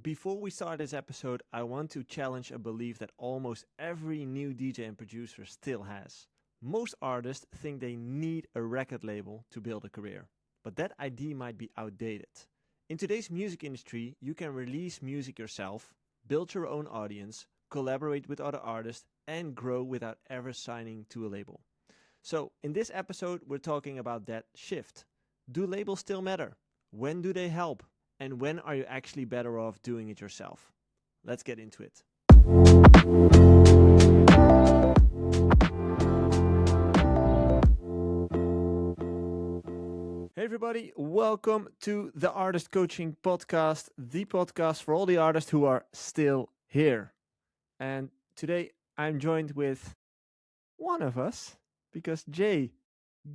Before we start this episode, I want to challenge a belief that almost every new DJ and producer still has. Most artists think they need a record label to build a career, but that idea might be outdated. In today's music industry, you can release music yourself, build your own audience, collaborate with other artists, and grow without ever signing to a label. So, in this episode, we're talking about that shift. Do labels still matter? When do they help? And when are you actually better off doing it yourself? Let's get into it. Hey everybody, welcome to the Artist Coaching Podcast, the podcast for all the artists who are still here. And today I'm joined with one of us, because Jay,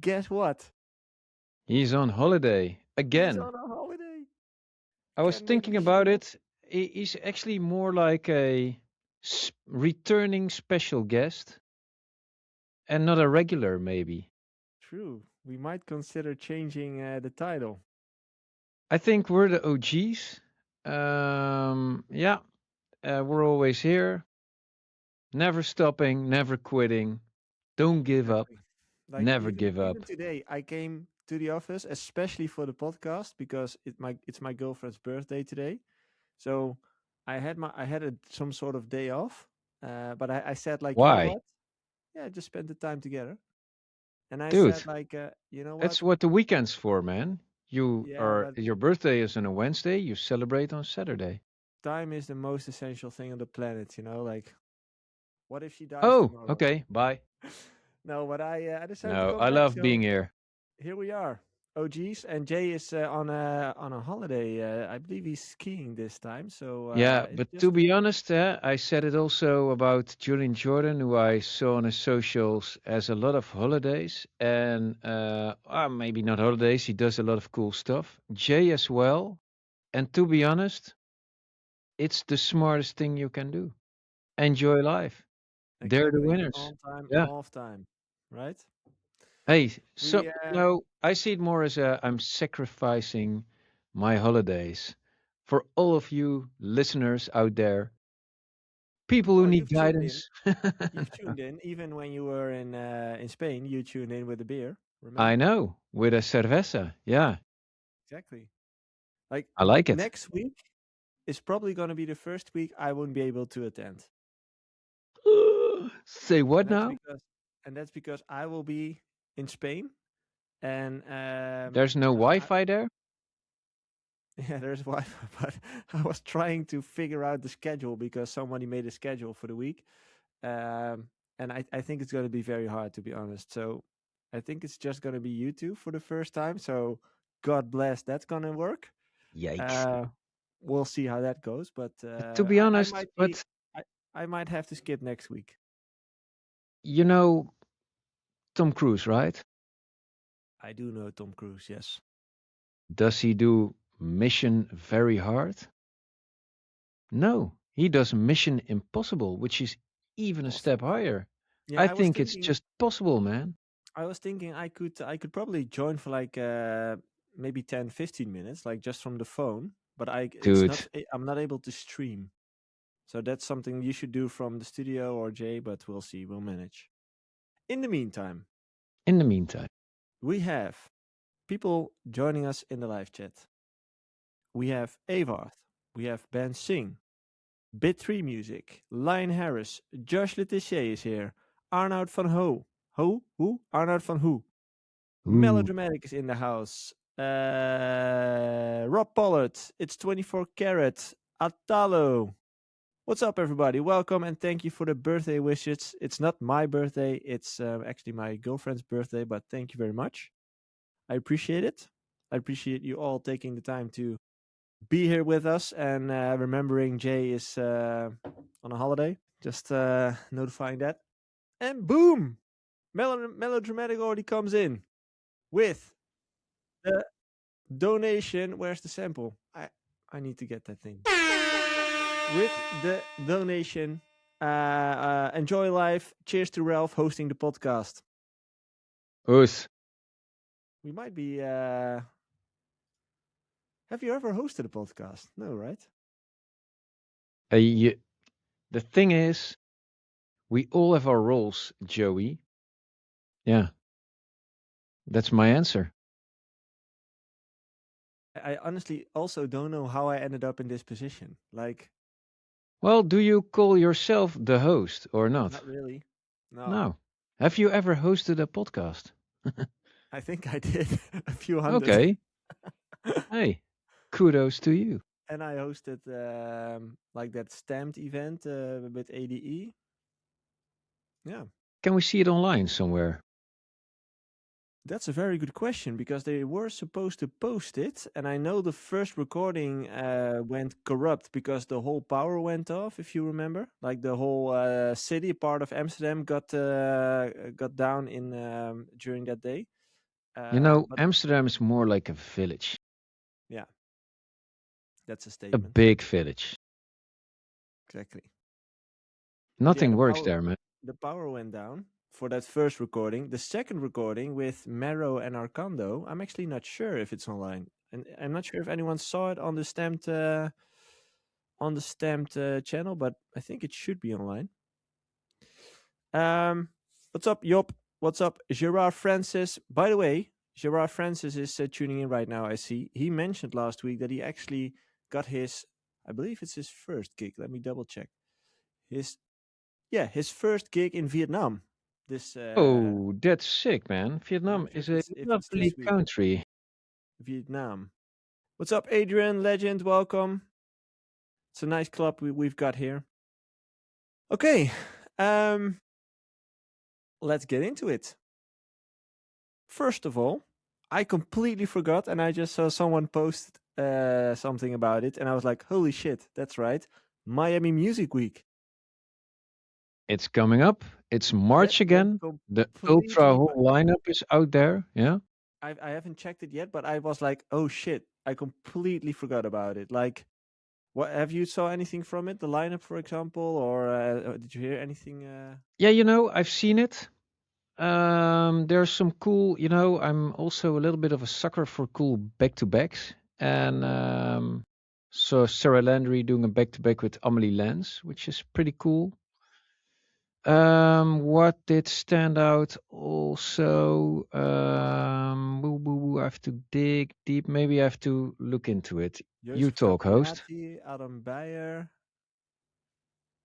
guess what? He's on holiday He's again. on a holiday. I was Can we thinking wish about you it. He's actually more like a returning special guest and not a regular, maybe. true? We might consider changing the title. I think we're the OGs. Yeah, we're always here, never stopping, never quitting. Don't give up, Exactly. Like never even give up. even today, I came to the office especially for the podcast because it's my girlfriend's birthday today. So I had some sort of day off, but I said like, you know Why? what? Yeah, just spend the time together. And I Dude, said like, you know that's what? what the weekend's for, man. Yeah, but Your birthday is on a Wednesday, you celebrate on Saturday. time is the most essential thing on the planet. Like, what if she dies Oh, tomorrow? okay, bye. No, but I decided to No, come I back. love So being here. here we are. OGs and Jay is on a holiday. I believe he's skiing this time. So Yeah, it's but to just be honest, I said it also about Julian Jordan, who I saw on his socials as a lot of holidays, and maybe not holidays. He does a lot of cool stuff. Jay as well. And to be honest, it's the smartest thing you can do. Enjoy life. They're the exactly winners. on time, Yeah. off time, right? Hey, so We I see it more as I'm sacrificing my holidays for all of you listeners out there, people who well, need you've tuned in. guidance. You've tuned in even when you were in Spain. You tuned in with a beer. I Remember? know, with a cerveza. Yeah, Exactly. Like I like it. next week is probably going to be the first week I won't be able to attend, Say and what that's now? because I will be in Spain and There's no Wi-Fi there? yeah, there's Wi-Fi, but I was trying to figure out the schedule because somebody made a schedule for the week, um, and I think it's going to be very hard to be honest. So I think it's just going to be you two for the first time. So God bless, that's going to work. Yikes. Uh, we'll see how that goes, but To be I honest, might be but I, I might have to skip next week. you know Tom Cruise, right? I do know Tom Cruise, yes. Does he do Mission Very Hard? No, he does Mission Impossible, which is even a step Possible. higher. Yeah, I think it's just possible, man. I was thinking I could probably join for like maybe 10, 15 minutes, like just from the phone. But Dude, I'm not able to stream. So that's something you should do from the studio or Jay, but we'll see, we'll manage. In the meantime, in the meantime. we have people joining us in the live chat. We have Avarth, we have Ben Singh, Bit3 Music, Lion Harris, Josh Letitia is here, Arnoud van Ho. Who? Arnoud van Hoe. Ooh. Melodramatic is in the house. Rob Pollard, it's 24 Karat, Atalo. What's up, everybody? Welcome and thank you for the birthday wishes. It's not my birthday, it's actually my girlfriend's birthday, but thank you very much. I appreciate it. I appreciate you all taking the time to be here with us and remembering Jay is on a holiday. Just notifying that. And boom! Melodramatic already comes in with the donation. Where's the sample? I need to get that thing. With the donation. Enjoy life. Cheers to Ralph hosting the podcast. Oes. We might be. Have you ever hosted a podcast? No, right? The thing is, we all have our roles, Joey. Yeah, that's my answer. I honestly also don't know how I ended up in this position. Like, Well, do you call yourself the host or not? not really. No, No. Have you ever hosted a podcast? I think I did a few hundred. Okay. Hey, kudos to you. And I hosted like that stamped event with ADE. Yeah, Can we see it online somewhere? that's a very good question because they were supposed to post it, and I know the first recording went corrupt because the whole power went off. If you remember, like the whole city part of Amsterdam got down in during that day. But Amsterdam is more like a village, yeah, that's a a statement. big village. Exactly. But yeah, Nothing works there, man. the power went down for that first recording. The second recording with Mero and Arcando, I'm actually not sure if it's online, and I'm not sure if anyone saw it on the stamped channel, but I think it should be online. What's up, Yop? What's up, Gerard Francis? By the way, Gerard Francis is tuning in right now. I see he mentioned last week that he actually got his, I believe it's his first gig. Let me double check. His his first gig in Vietnam. This Oh, that's sick, man. I'm Vietnam not sure is a if it's lovely this week. country. Vietnam. What's up, Adrian? Legend, welcome. It's a nice club we've got here. Okay, let's get into it. First of all, I completely forgot, and I just saw someone post something about it, and I was like, "Holy shit, that's right, Miami Music Week." It's coming up. It's That March went again. The Ultra completely whole by. lineup is out there. Yeah. I haven't checked it yet, but I was like, "Oh shit, I completely forgot about it." Like, what have you saw anything from it? The lineup, for example, or did you hear anything? Yeah, I've seen it. There's some cool, I'm also a little bit of a sucker for cool back-to-backs. And so Sarah Landry doing a back-to-back with Amelie Lance, which is pretty cool. What did stand out also? I have to dig deep. Maybe I have to look into it. You Joseph talk, host. Cappiati, Adam Beyer,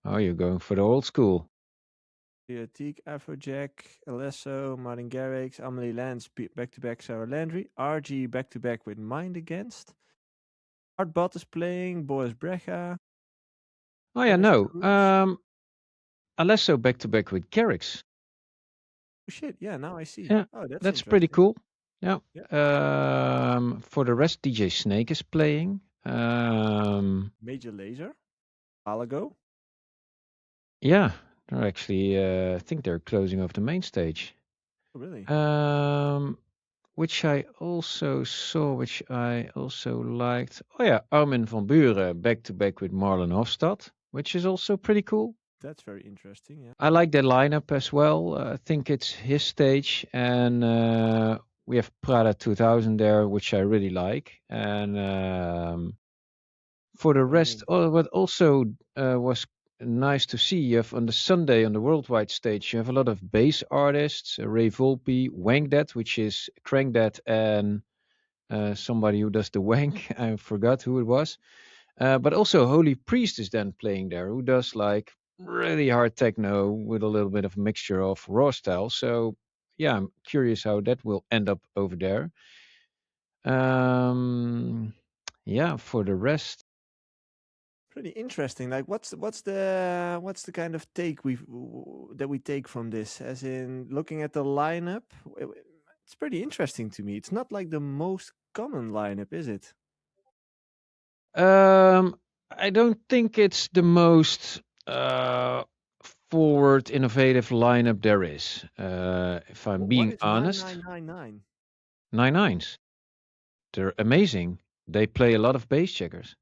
Oh, you're going for the old school. Teak, Afrojack, Alesso, Martin Garrix, Amelie Lance, back to back Sarah Landry, RG back to back with Mind Against, Art Bot is playing, Boris Brecha, Oh yeah, Dennis no. Cruz. Alesso back to back with Garrix. Oh shit, yeah, now I see. Yeah, Oh, that's that's pretty interesting. cool. Yeah. Yeah. For the rest, DJ Snake is playing. Major Laser, a while ago. Yeah, they're actually. I think they're closing off the main stage. Oh, really? Which I also saw, which I also liked. Oh yeah, Armin van Buren back to back with Marlon Hofstad, which is also pretty cool. That's very interesting, yeah. I like their lineup as well. I think it's his stage, and we have Prada 2000 there, which I really like. And for the What do you rest, mean? what also was nice to see, you have on the Sunday on the worldwide stage, you have a lot of bass artists, Ray Volpe, Wank That, which is Crank That, and somebody who does the wank. I forgot who it was. But also Holy Priest is then playing there, who does like really hard techno with a little bit of a mixture of raw style. So yeah, I'm curious how that will end up over there. Um, yeah, for the rest, Pretty interesting. Like, what's the kind of take that we take from this? As in, looking at the lineup, it's pretty interesting to me. It's not like the most common lineup, is it? um, I don't think it's the most forward innovative lineup there is. If I'm What being is honest, 9999? nine nines. They're amazing. They play a lot of bass checkers.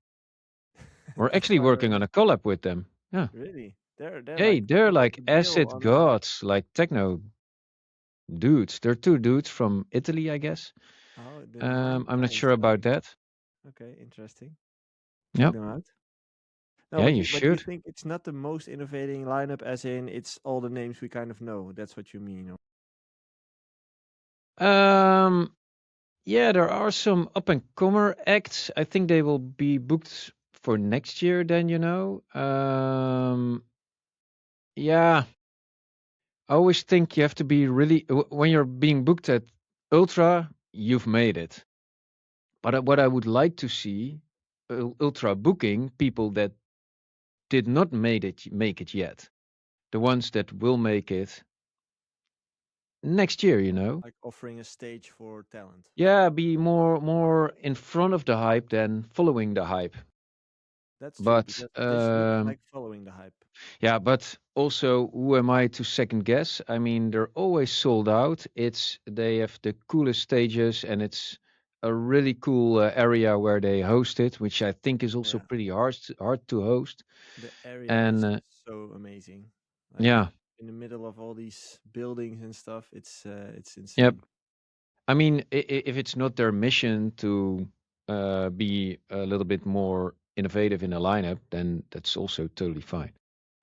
We're That's actually why working on a collab with them. Yeah. really they're Hey, like they're quite like the bill acid on the neck. gods, like techno dudes. They're two dudes from Italy, I guess. Oh, the nine I'm not nines. sure about Okay, that. okay, interesting. Check Yep. them out. No, Yeah, you but you should. think it's not the most innovating lineup, as in it's all the names we kind of know. That's what you mean. Um, yeah, there are some up and comer acts. I think they will be booked for next year. Then yeah, I always think you have to be really when you're being booked at Ultra, you've made it. But what I would like to see, Ultra booking people that did not make it yet. The ones that will make it next year. Like offering a stage for talent. Yeah, be more in front of the hype than following the hype. That's true, But because this looks like following the hype. yeah, but also who am I to second guess? I mean, they're always sold out. They have the coolest stages and it's a really cool area where they host it, which I think is also Yeah, pretty hard to host. the area And is so amazing. Like yeah, in the middle of all these buildings and stuff, it's yep. insane. I mean, if it's not their mission to be a little bit more innovative in a lineup, then that's also totally fine.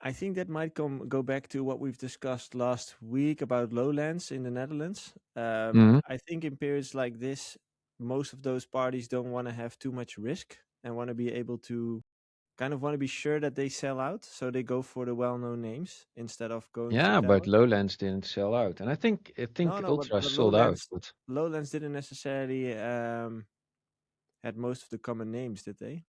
I think that might go back to what we've discussed last week about lowlands in the Netherlands. Hmm. I think in periods like this, most of those parties don't want to have too much risk and want to be able to kind of want to be sure that they sell out, so they go for the well-known names instead of going for Yeah, but talent. Lowlands didn't sell out, and I think No, Ultra but sold out. But Lowlands didn't necessarily had most of the common names, did they?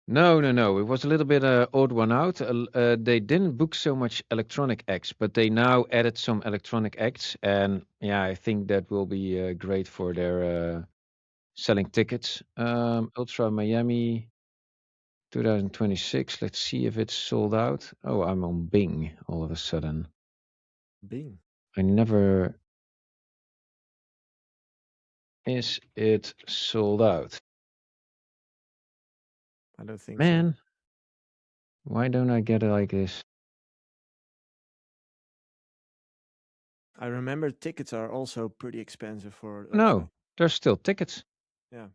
no, no, no, it was a little bit odd one out. They didn't book so much electronic acts, but they now added some electronic acts, and yeah, I think that will be great for their selling tickets. Ultra Miami 2026. Let's see if it's sold out. Oh, I'm on Bing all of a sudden. Bing. I never. Is it sold out? I don't think so. Man, why don't I get it like this? I remember tickets are also pretty expensive for Ultra. No, there's still tickets. Yeah.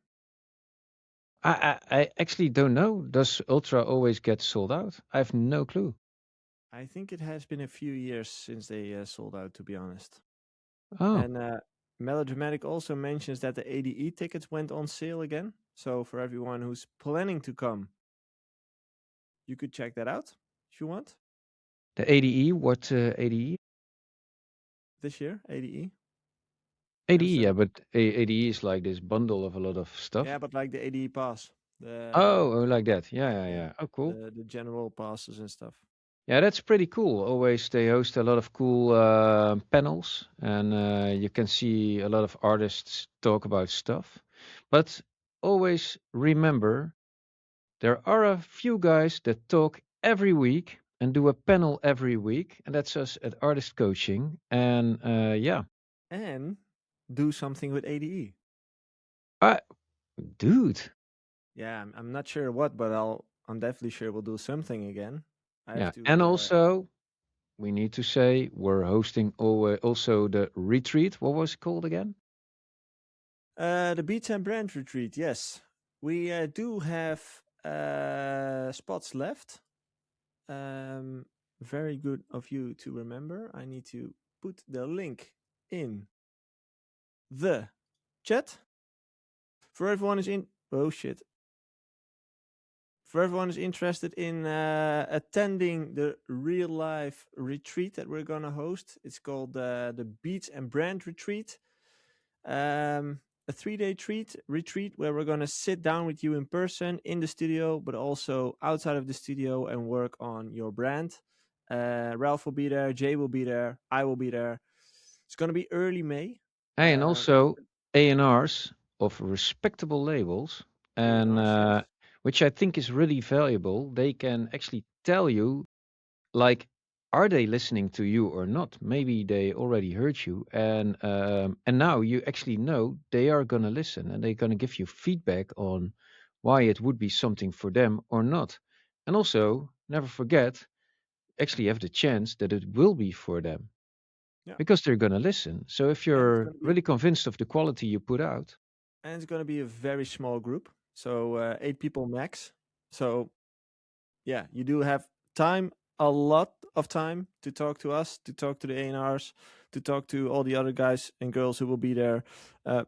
I actually don't know. Does Ultra always get sold out? I have no clue. I think it has been a few years since they sold out, to be honest. Oh, And Melodramatic also mentions that the ADE tickets went on sale again. So for everyone who's planning to come, you could check that out if you want the ADE. What ADE? this year. ADE, ADE, yeah, Amsterdam. but ADE is like this bundle of a lot of Yeah, stuff. but like the ADE pass, Oh, like that. Yeah, yeah, yeah, yeah. Oh, cool. the general passes and stuff. Yeah, that's pretty cool. Always they host a lot of cool panels, and you can see a lot of artists talk about stuff. But always remember, there are a few guys that talk every week and do a panel every week, and that's us at Artist Coaching. And yeah, And do something with ADE. I, dude, Yeah, I'm not sure what, but I'm definitely sure we'll do something again. I have yeah. And to. also, we need to say we're hosting also the retreat. What was it called again? The Beats and Brand Retreat, yes. We do have spots left. Very good of you to remember. I need to put the link in the chat. For everyone is in. Oh shit. For everyone who's interested in attending the real life retreat that we're gonna host, it's called the Beats and Brand Retreat. A 3-day retreat where we're gonna sit down with you in person in the studio, but also outside of the studio and work on your brand. Ralph will be there, Jay will be there, I will be there. It's gonna be early May. Hey, and also A&Rs of respectable labels, and A&Rs, yes. which I think is really valuable. They can actually tell you, like, are they listening to you or not? Maybe they already heard you, and now you actually know they are gonna listen, and they're gonna give you feedback on why it would be something for them or not. And also, never forget, actually have the chance that it will be for them Yeah. because they're going to listen. So if And you're really convinced of the quality you put out, it's gonna be a very small group. So 8 people max. So yeah, you do have time, a lot of time to talk to us, to talk to the A&Rs, to talk to all the other guys and girls who will be there. Uh,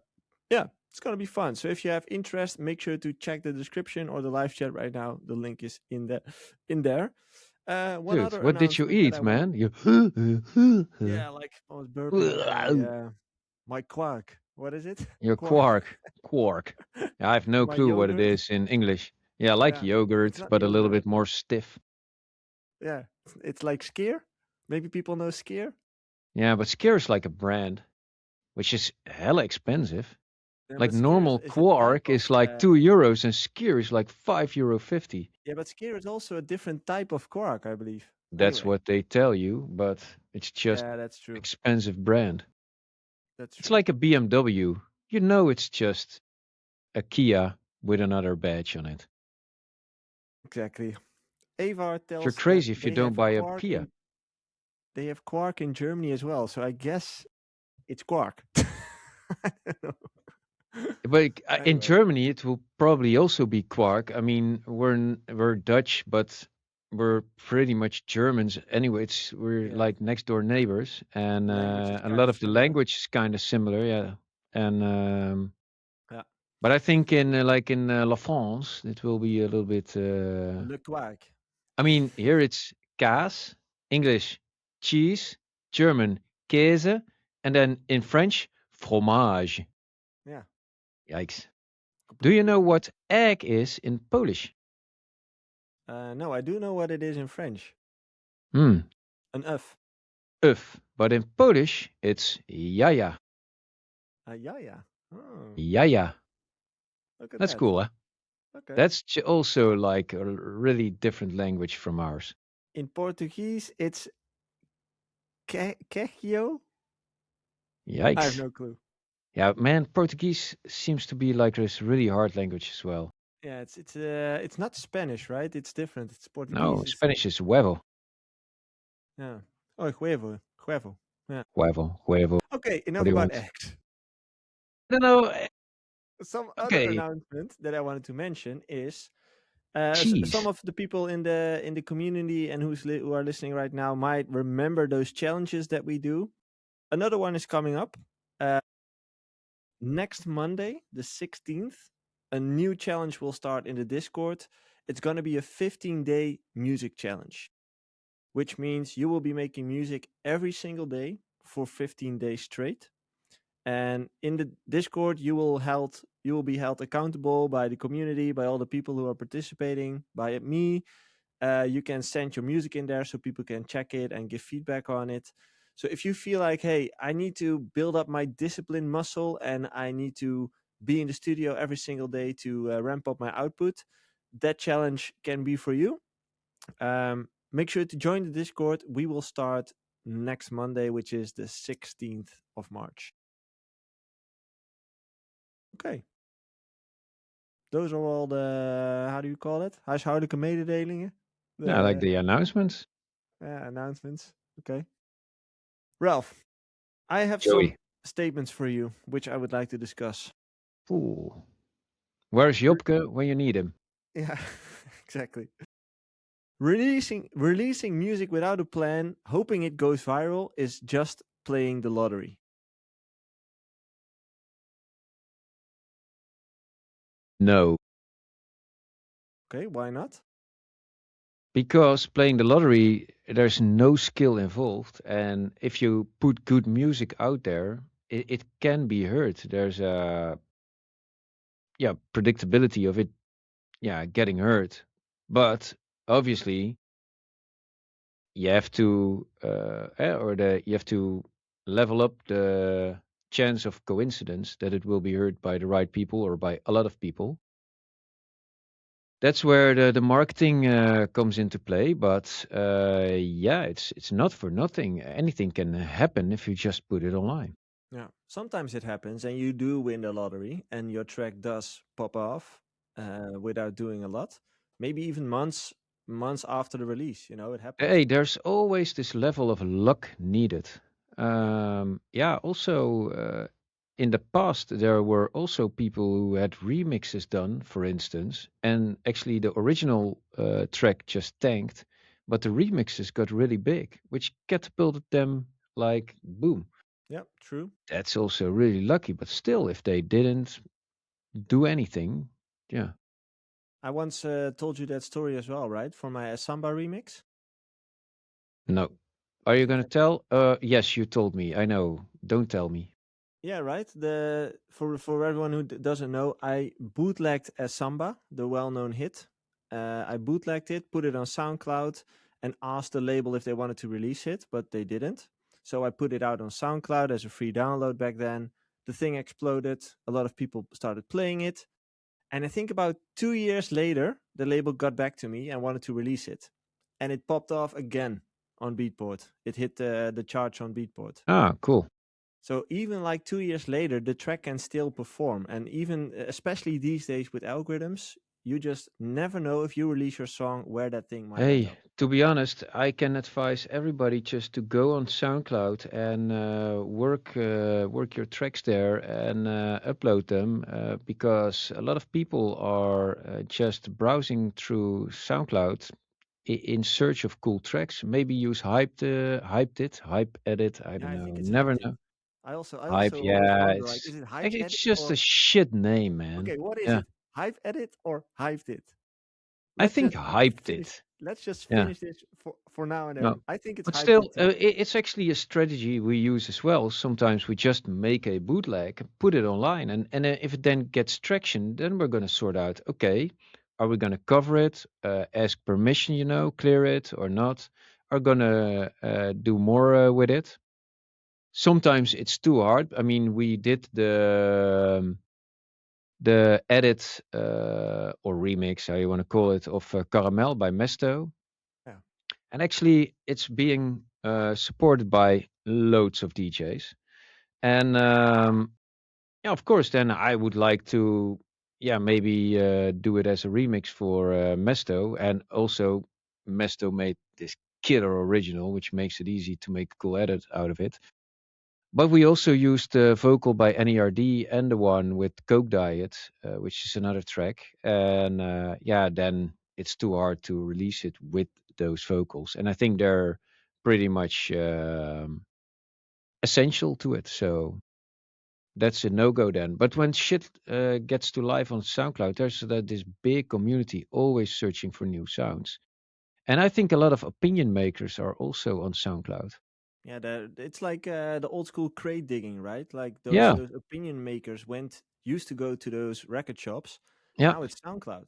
yeah, it's gonna be fun. So if you have interest, make sure to check the description or the live chat right now. The link is in there. One Dude, other what did you announcement that I eat, wanted, man? You yeah, like I was burping my quark. What is it? your Quark. quark. Quark. I have no My clue what it yogurt. is in English. Yeah, like Yeah, it's yogurt, not but a little yogurt. bit more stiff. Yeah, it's like Skier. Maybe people know Skier. Yeah, but Skier is like a brand, which is hella expensive. Yeah, Like but Skier normal is a type quark of is like €2 and Skier is like €5.50. yeah, but Skier is also a different type of quark, I believe. That's Anyway, what they tell you, but it's just yeah, that's true. expensive brand. That's It's true. like a BMW. You know it's just a Kia with another badge on it. Exactly. Avar You're tells that crazy if you don't buy a Kia. they have quark in Germany as well. So I guess it's quark. I don't know. But in Anyway, Germany, it will probably also be quark. I mean, we're Dutch, but we're pretty much Germans anyway. We're yeah, like next door neighbors, and the language is a kind lot of of the similar. language is kind of similar, yeah. And Yeah, but I think in like in La France, it will be a little bit. le quark. I mean, here it's kaas, English cheese, German Käse, and then in French fromage. Yeah, Yikes! Do you completely know different. what egg is in Polish? No, I do know what it is in French. Hmm, An œuf. uf. But in Polish, it's jaja. Yeah, yeah. Oh, Jaja. look at That's that. cool, huh? Okay. That's also like a really different language from ours. In Portuguese, it's queijo. I have Yikes. no clue. Yeah, man, Portuguese seems to be like this really hard language as well. Yeah, it's not Spanish, right? It's different. It's No, Portuguese. It's Spanish is huevo. yeah. Oh, huevo, huevo. Yeah. Huevo, huevo. Okay, What enough do you about want? eggs. I don't know. Some other Okay, announcement that I wanted to mention is some cheese. of the people in the community and who are listening right now might remember those challenges that we do. Another one is coming up next Monday, the 16th. A new challenge will start in the Discord. It's going to be a 15-day music challenge, which means you will be making music every single day for 15 days straight. And in the Discord, you will be held accountable by the community, by all the people who are participating, by me. You can send your music in there so people can check it and give feedback on it. So if you feel like, hey, I need to build up my discipline muscle and I need to be in the studio every single day to ramp up my output, that challenge can be for you. Make sure to join the Discord. We will start next Monday, which is the 16th of March. Okay. Those are all the, how do you call it? Huishoudelijke mededelingen. Yeah, I like The the announcements. announcements. Okay. Ralph, I have some Joey. statements for you, which I would like to discuss. Ooh. Where's Jopke when you need him? Yeah, exactly. Releasing music without a plan, hoping it goes viral, is just playing the lottery. No. Okay, why not? Because playing the lottery, there's no skill involved. And if you put good music out there, it can be heard. There's a predictability of it, getting heard. But obviously, you have to you have to level up the chance of coincidence that it will be heard by the right people or by a lot of people. That's where the marketing comes into play. But it's not for nothing. Anything can happen if you just put it online. Yeah, sometimes it happens, and you do win the lottery, and your track does pop off without doing a lot. Maybe even months after the release. You know, it happens. Hey, there's always this level of luck needed. Yeah, Also, in the past, there were also people who had remixes done, for instance, and actually the original track just tanked, but the remixes got really big, which catapulted them like boom. Yeah, true. That's also really lucky, but still, if they didn't do anything, yeah, I once told you that story as well, right? For my Samba remix. no. Are you gonna Yeah, tell? Yes, you told me. I know. Don't tell me. yeah, right. The for everyone who doesn't know, I bootlegged a Samba, the well-known hit. I bootlegged it, put it on SoundCloud, and asked the label if they wanted to release it, but they didn't. So I put it out on SoundCloud as a free download back then. The thing exploded. A lot of people started playing it. And I think about 2 years later, the label got back to me and wanted to release it. And it popped off again on Beatport. It hit the charts on Beatport. Ah, cool. So even like 2 years later, the track can still perform. And even, especially these days with algorithms, you just never know if you release your song where that thing might end Hey, up. to be honest, I can advise everybody just to go on SoundCloud and work your tracks there and upload them because a lot of people are just browsing through SoundCloud in search of cool tracks. Maybe use hyped edit. I Yeah, don't I know. think it's Never hyped it. know. I Hype, also always yeah, wonder like, is it hyped it's edit just a or shit name, man. okay, what is Yeah, it? Hype edit or hyped it? I Let's think just hyped finish. it. Let's just Yeah. finish this for now and then. No, I think it's but hyped it still, too. it's actually a strategy we use as well. Sometimes we just make a bootleg and put it online, and if it then gets traction, then we're gonna sort out. Okay, are we gonna cover it, ask permission, clear it or not? Are gonna do more with it? Sometimes it's too hard. I mean, we did the edit or remix, how you want to call it, of Caramel by Mesto. Yeah. And actually, it's being supported by loads of DJs. And yeah, of course, then I would like to, yeah, maybe do it as a remix for Mesto. And also, Mesto made this killer original, which makes it easy to make a cool edit out of it. But we also used the vocal by NERD and the one with Coke Diet, which is another track. And yeah, then it's too hard to release it with those vocals. And I think they're pretty much essential to it. So that's a no go then. But when shit gets to live on SoundCloud, there's this big community always searching for new sounds. And I think a lot of opinion makers are also on SoundCloud. Yeah, it's like the old school crate digging, right? Like those Yeah, those opinion makers used to go to those record shops. yeah. Now it's SoundCloud.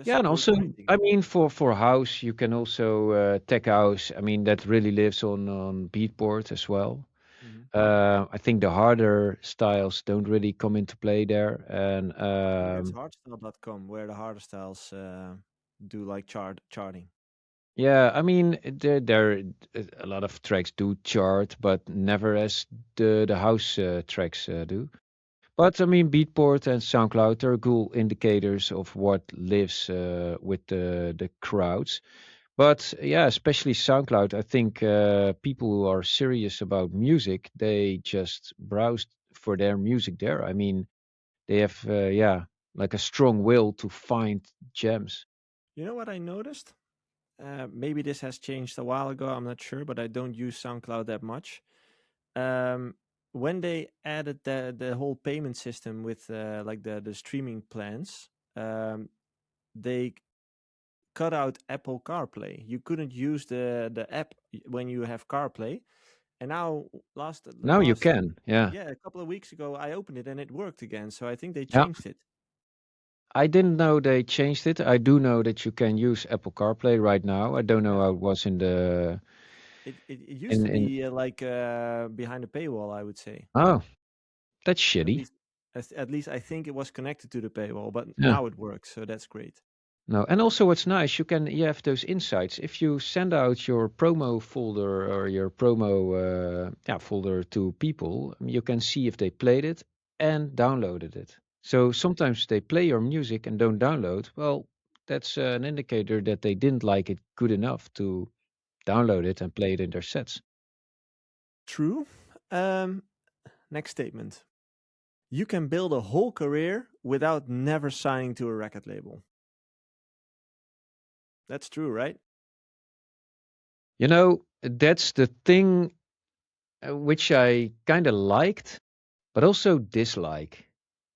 Yeah, Just and go also, crate I digging. mean, for house, you can also tech house. I mean, that really lives on Beatport as well. Hmm. I think the harder styles don't really come into play there, and I think that's hardstyle.com where the harder styles do like charting. yeah, I mean, there a lot of tracks do chart, but never as the house tracks do. But I mean, Beatport and SoundCloud are cool indicators of what lives with the crowds. But yeah, especially SoundCloud, I think people who are serious about music, they just browse for their music there. I mean, they have, yeah, like a strong will to find gems. You know what I noticed? Maybe this has changed a while ago. I'm not sure, but I don't use SoundCloud that much. Um, when they added the whole payment system with like the streaming plans, they cut out Apple CarPlay. You couldn't use the app when you have CarPlay. And now Now you last can, yeah. yeah, a couple of weeks ago I opened it and it worked again. So I think they Yeah. changed it. I didn't know they changed it. I do know that you can use Apple CarPlay right now. I don't know Yeah. how it was in the It used to in be like behind a paywall, I would say. oh, that's At shitty. least at least I think it was connected to the paywall, but Yeah. now it works, so that's great. No, and also what's nice, you have those insights. If you send out your promo folder or your promo yeah, folder to people, you can see if they played it and downloaded it. So sometimes they play your music and don't download. Well, that's an indicator that they didn't like it good enough to download it and play it in their sets. True. Um, Next statement. You can build a whole career without never signing to a record label. That's true, right? You know, that's the thing which I kind of liked, but also dislike.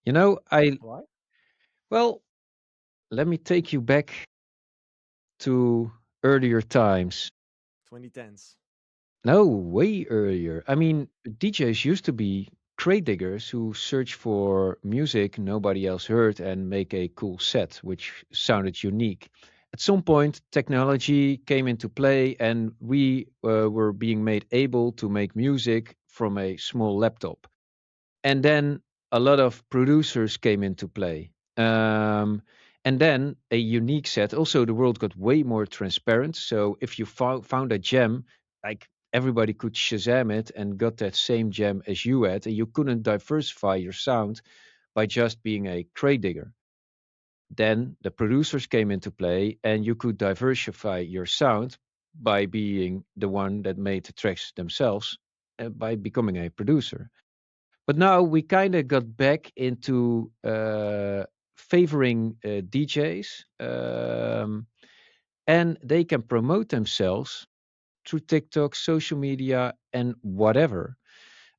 You know, Why? well, let me take you back to earlier times. 2010s. No, way earlier. I mean, DJs used to be crate diggers who search for music nobody else heard and make a cool set, which sounded unique. At some point, technology came into play, and we were being made able to make music from a small laptop. And then a lot of producers came into play. And then a unique set. Also, the world got way more transparent. So if you found a gem, like everybody could Shazam it and got that same gem as you had, and you couldn't diversify your sound by just being a crate digger. Then the producers came into play, and you could diversify your sound by being the one that made the tracks themselves, by becoming a producer. But now we kind of got back into favoring DJs, and they can promote themselves through TikTok, social media, and whatever.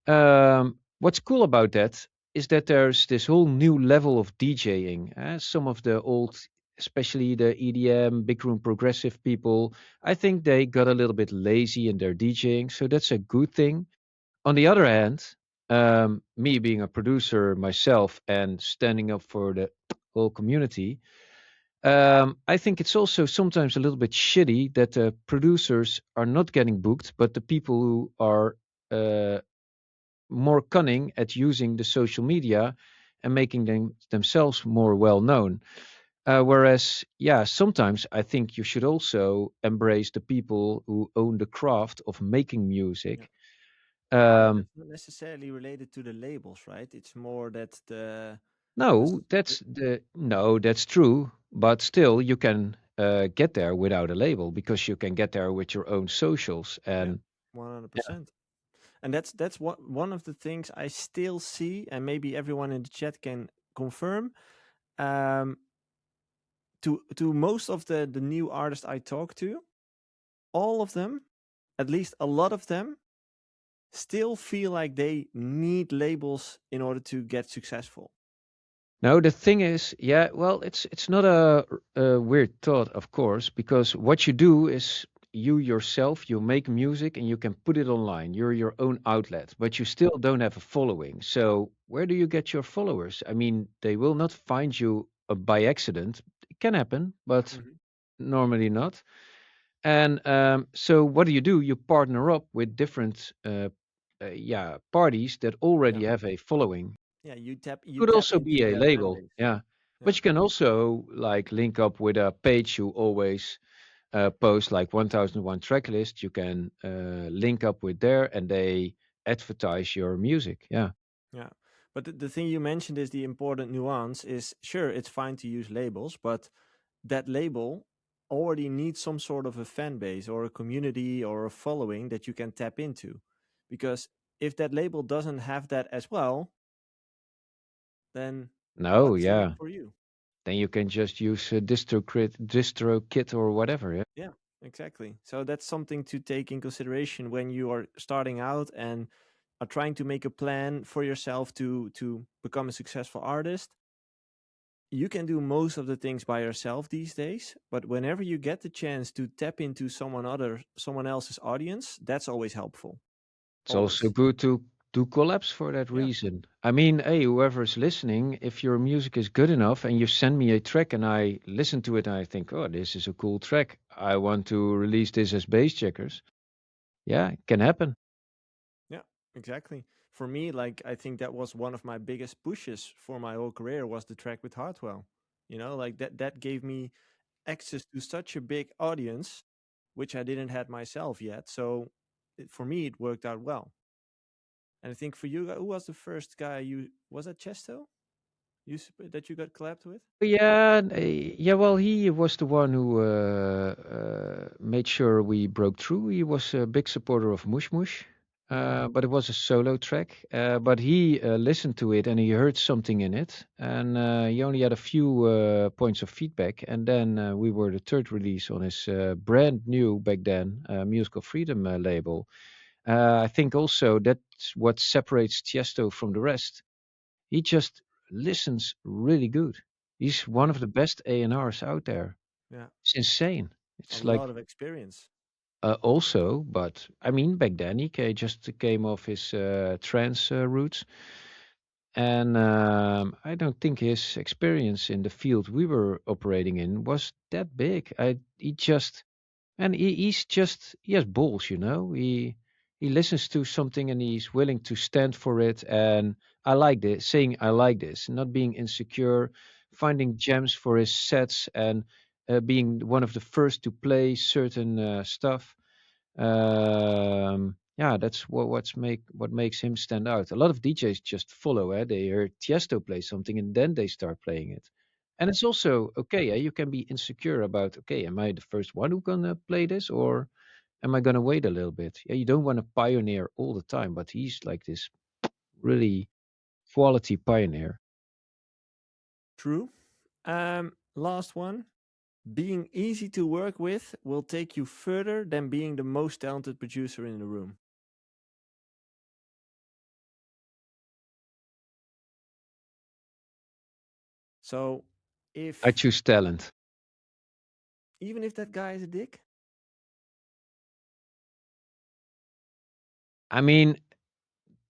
What's cool about that is that there's this whole new level of DJing. Some of the old, especially the EDM, big room progressive people, I think they got a little bit lazy in their DJing. So that's a good thing. On the other hand, me being a producer myself and standing up for the whole community, I think it's also sometimes a little bit shitty that the producers are not getting booked, but the people who are uh, more cunning at using the social media and making themselves more well known. Whereas, yeah, sometimes I think you should also embrace the people who own the craft of making Yeah. music. But Um, that's not necessarily related to the labels, right? It's more that the No, that's true, but still you can get there without a label because you can get there with your own socials yeah, and yeah. 100%. And that's what one of the things I still see, and maybe everyone in the chat can confirm. Um, to most of the new artists I talk to, all of them, at least a lot of them, still feel like they need labels in order to get successful. No, the thing is, yeah, well, it's not a weird thought, of course, because what you do is you yourself, you make music and you can put it online. You're your own outlet, but you still don't have a following. So where do you get your followers? I mean, they will not find you by accident. It can happen, but Mhm. normally not. And so what do? You partner up with different yeah, parties that Yeah, already have a following. yeah. You Could tap also be into a their fan label, base. yeah. Yeah, But you can also like link up with a page who always post like 1001 track list. You can link up with there and they advertise your music. Yeah. yeah. But the thing you mentioned is the important nuance. Is sure it's fine to use labels, but that label already needs some sort of a fan base or a community or a following that you can tap into, because if that label doesn't have that as well, then No, what's in it yeah. for you? Then you can just use DistroKit or whatever. Yeah. Yeah, exactly. So that's something to take in consideration when you are starting out and are trying to make a plan for yourself to become a successful artist. You can do most of the things by yourself these days, but whenever you get the chance to tap into someone else's audience, that's always helpful. It's also Always. good to do collabs for that Yeah. reason. I mean, hey, whoever's listening, if your music is good enough and you send me a track and I listen to it and I think, oh, this is a cool track. I want to release this as bass checkers. Yeah, it can happen. Yeah, exactly. For me, like I think that was one of my biggest pushes for my whole career was the track with Hartwell. Like that gave me access to such a big audience, which I didn't had myself yet. So for me, it worked out well. And I think for you, who was the first guy you was that Chesto? That you got collabed with? Yeah, yeah. Well, he was the one who made sure we broke through. He was a big supporter of Mush Mush. but it was a solo track. But he listened to it and he heard something in it, and he only had a few points of feedback. And then we were the third release on his brand new back then Musical Freedom label. I think also that's what separates Tiesto from the rest. He just listens really good. He's one Yeah, of the best A&Rs out there. yeah, It's insane. a It's like lot of experience. also, but I mean, back then just came off his trance roots, and I don't think his experience in the field we were operating in was that big. He just and he has balls, you know. He listens to something and he's willing to stand for it. And I like this, saying I like this, not being insecure, finding gems for his sets, and being one of the first to play certain stuff. Yeah, that's what makes him stand out. A lot of DJs just follow. They hear Tiesto play something and then they start playing it. And it's also okay. You can be insecure about, okay, am I the first one who gonna play this, or am I gonna wait a little bit? Yeah, you don't want to pioneer all the time, but he's like this really quality pioneer. True. Last one. Being easy to work with will take you further than being the most talented producer in the room. So, I if choose talent. even if that guy is a dick, I mean, a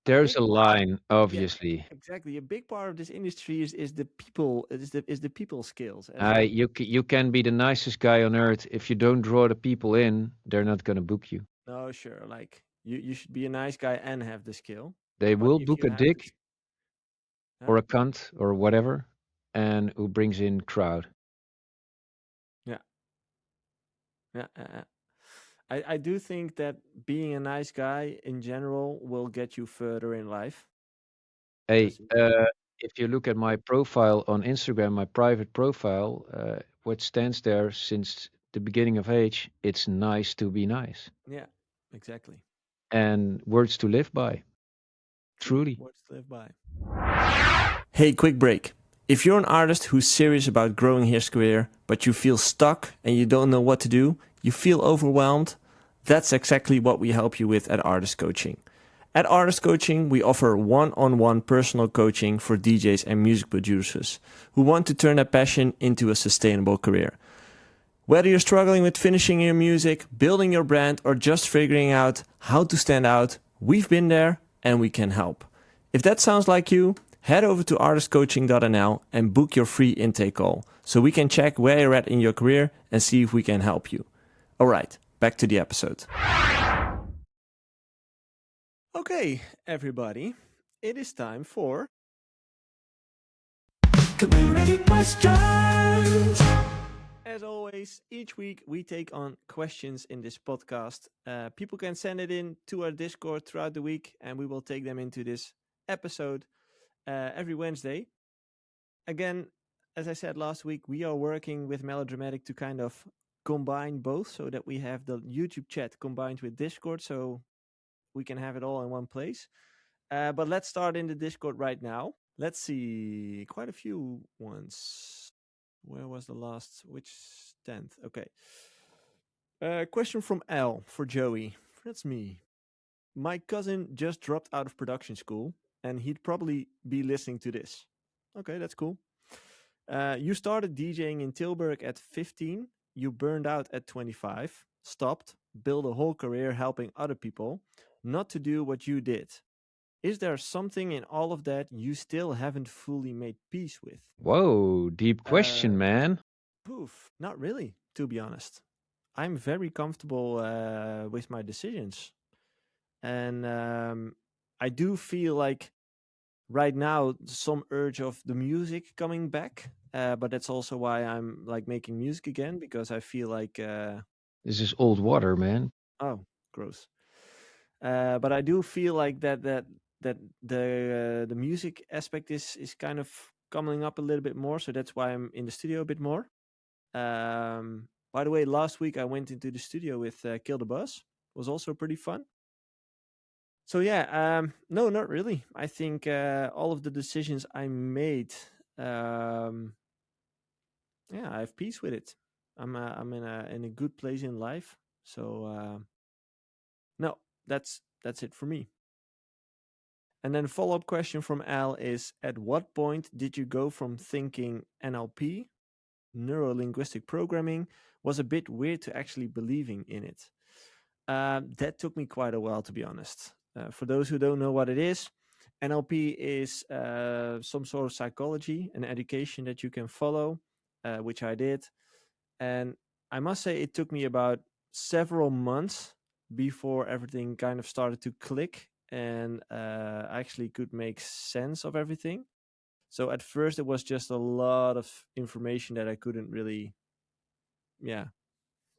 there's a big part, line, yeah, obviously. exactly. A big part of this industry is the people, is the people skills as well. You can be the nicest guy on earth. If you don't draw the people in, they're not gonna book you. No, sure, like you should be a nice guy and have the skill, They but will if book you a have dick this, yeah, or a cunt or whatever, and who brings in crowd. yeah, yeah. I do think that being a nice guy in general will get you further in life. Hey, Because if you look at my profile on Instagram, my private profile, what stands there since the beginning of age, it's nice to be nice. yeah, exactly. And words to live by, True. truly. Words to live by. Hey, quick break. If you're an artist who's serious about growing his career, but you feel stuck and you don't know what to do, you feel overwhelmed, that's exactly what we help you with at Artist Coaching. At Artist Coaching, we offer one-on-one personal coaching for DJs and music producers who want to turn their passion into a sustainable career. Whether you're struggling with finishing your music, building your brand, or just figuring out how to stand out, we've been there and we can help. If that sounds like you, head over to artistcoaching.nl and book your free intake call so we can check where you're at in your career and see if we can help you. All right, back to the episode. Okay, everybody, it is time for community questions. As always, each week we take on questions in this podcast. People can send it in to our Discord throughout the week, and we will take them into this episode every Wednesday. Again, as I said last week, we are working with Melodramatic to kind of combine both so that we have the YouTube chat combined with Discord so we can have it all in one place. But let's start in the Discord right now. Let's see, quite a few ones. Where was the last? Which 10th? Okay. Question from Al for Joey. That's me. My cousin just dropped out of production school, and he'd probably be listening to this. Okay, that's cool. You started DJing in Tilburg at 15. You burned out at 25. Stopped. Built a whole career helping other people. Not to do what you did. Is there something in all of that you still haven't fully made peace with? Whoa, deep question, man. Poof. Not really, to be honest. I'm very comfortable with my decisions. And I do feel like right now some urge of the music coming back. But that's also why I'm like making music again because I feel like This is old water, man. oh, gross. But I do feel like that the music aspect is kind of coming up a little bit more. So that's why I'm in the studio a bit more. By the way, last week I went into the studio with Kill the Buzz. It was also pretty fun. So yeah, no, not really. I think all of the decisions I made, um, yeah, I have peace with it. I'm in a good place in life. So no, that's it for me. And then follow up question from Al is: at what point did you go from thinking NLP, neuro linguistic programming, was a bit weird to actually believing in it? That took me quite a while, to be honest. For those who don't know what it is, NLP is some sort of psychology and education that you can follow, which I did. And I must say, it took me about several months before everything kind of started to click and I actually could make sense of everything. So at first, it was just a lot of information that I couldn't really, yeah,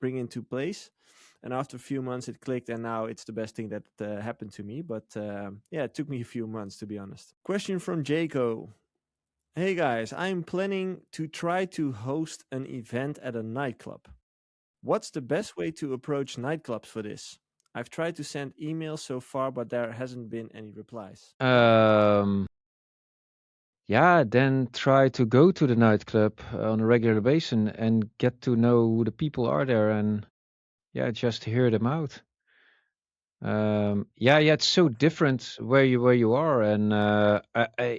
bring into place. And after a few months, it clicked, and now it's the best thing that happened to me. But yeah, it took me a few months, to be honest. Question from Jaco. Hey guys, I'm planning to try to host an event at a nightclub. What's the best way to approach nightclubs for this? I've tried to send emails so far, but there hasn't been any replies. Um, yeah, then try to go to the nightclub on a regular basis and get to know who the people are there, and yeah, just hear them out. Yeah, it's so different where you are, and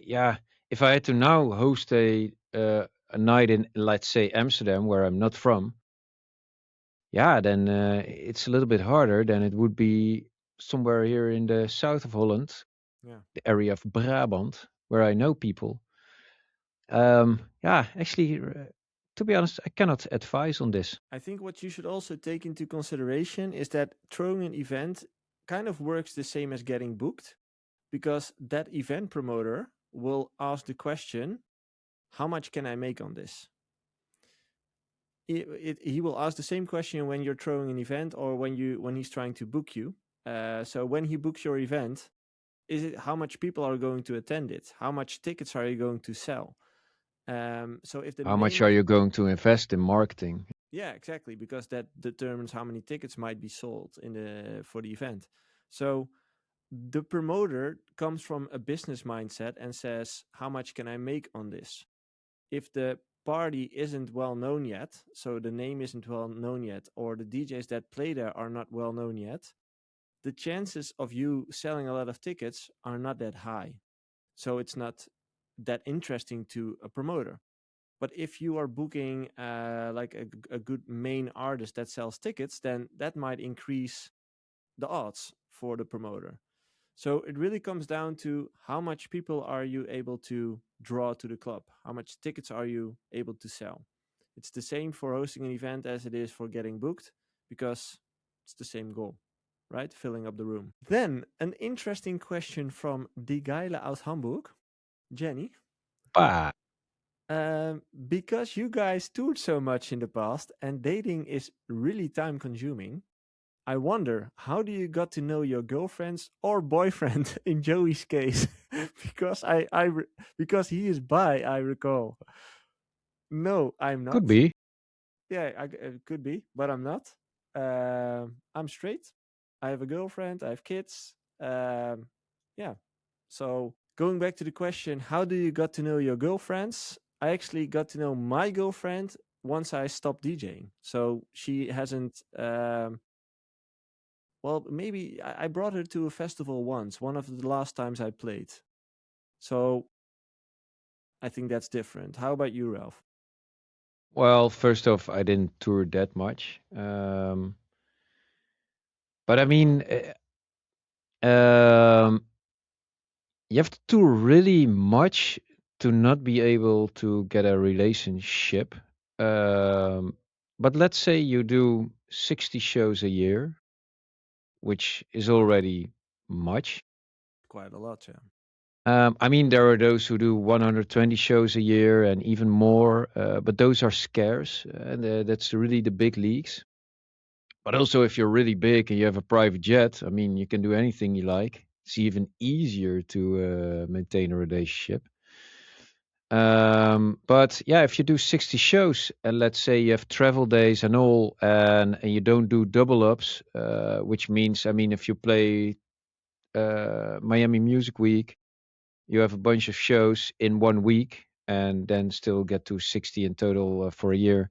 yeah, if I had to now host a night in, let's say, Amsterdam, where I'm not from, yeah, then it's a little bit harder than it would be somewhere here in the south of Holland, Yeah. the area of Brabant, where I know people. Yeah, actually, to be honest, I cannot advise on this. I think what you should also take into consideration is that throwing an event kind of works the same as getting booked, because that event promoter will ask the question, how much can I make on this? He will ask the same question when you're throwing an event or when he's trying to book you. So when he books your event, is it how much people are going to attend it? How much tickets are you going to sell? So if the How much main are you going to invest in marketing? Yeah, exactly, because that determines how many tickets might be sold in the for the event. So the promoter comes from a business mindset and says, how much can I make on this? If the party isn't well known yet, so the name isn't well known yet, or the DJs that play there are not well known yet, the chances of you selling a lot of tickets are not that high. So it's not that interesting to a promoter. But if you are booking like a good main artist that sells tickets, then that might increase the odds for the promoter. So it really comes down to how much people are you able to draw to the club? How much tickets are you able to sell? It's the same for hosting an event as it is for getting booked, because it's the same goal, right? Filling up the room. Then an interesting question from Die Geile aus Hamburg, Jenny. Bah, Because you guys toured so much in the past and dating is really time consuming, I wonder, how do you got to know your girlfriends or boyfriend in Joey's case? Because he is bi, I recall. No, I'm could not. be. Yeah, it could be, but I'm not. I'm straight. I have a girlfriend. I have kids. Yeah. So going back to the question, how do you got to know your girlfriends? I actually got to know my girlfriend once I stopped DJing. So she hasn't. Well, maybe I brought her to a festival once, one of the last times I played. So I think that's different. How about you, Ralph? Well, first off, I didn't tour that much. But I mean, you have to tour really much to not be able to get a relationship. Um, but let's say you do 60 shows a year, which is already much. Quite a lot, yeah. I mean, there are those who do 120 shows a year and even more, but those are scarce, and that's really the big leagues. But also, if you're really big and you have a private jet, I mean, you can do anything you like. It's even easier to maintain a relationship. But yeah, if you do 60 shows and let's say you have travel days and all, and you don't do double ups, which means, I mean, if you play Miami Music Week. You have a bunch of shows in 1 week, and then still get to 60 in total for a year.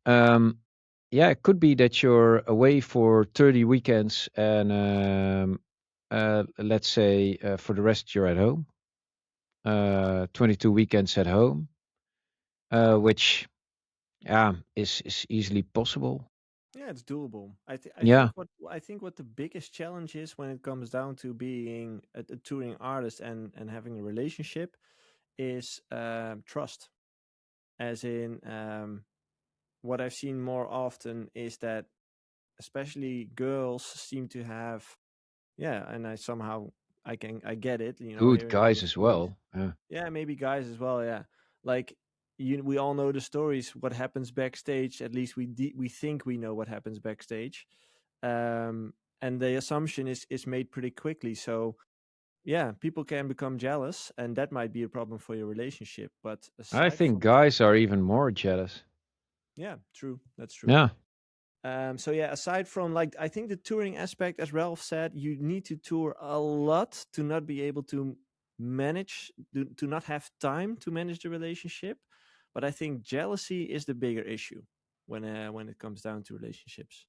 Um, yeah, it could be that you're away for 30 weekends, and let's say for the rest you're at home. 22 weekends at home, which is easily possible. Yeah, it's doable. Yeah, I think what the biggest challenge is when it comes down to being a touring artist and having a relationship is trust. As in, what I've seen more often is that especially girls seem to have, yeah, and I get it, good hearing all the guys as stories. well. Yeah. Yeah, maybe guys as well. Yeah, like we all know the stories. What happens backstage? At least we think we know what happens backstage, and the assumption is made pretty quickly. So yeah, people can become jealous, and that might be a problem for your relationship. But I aside think from that, guys are even more jealous. yeah, true, that's true. Yeah. So yeah, aside from like, I think the touring aspect, as Ralph said, you need to tour a lot to not be able to manage, to not have time to manage the relationship. But I think jealousy is the bigger issue when it comes down to relationships.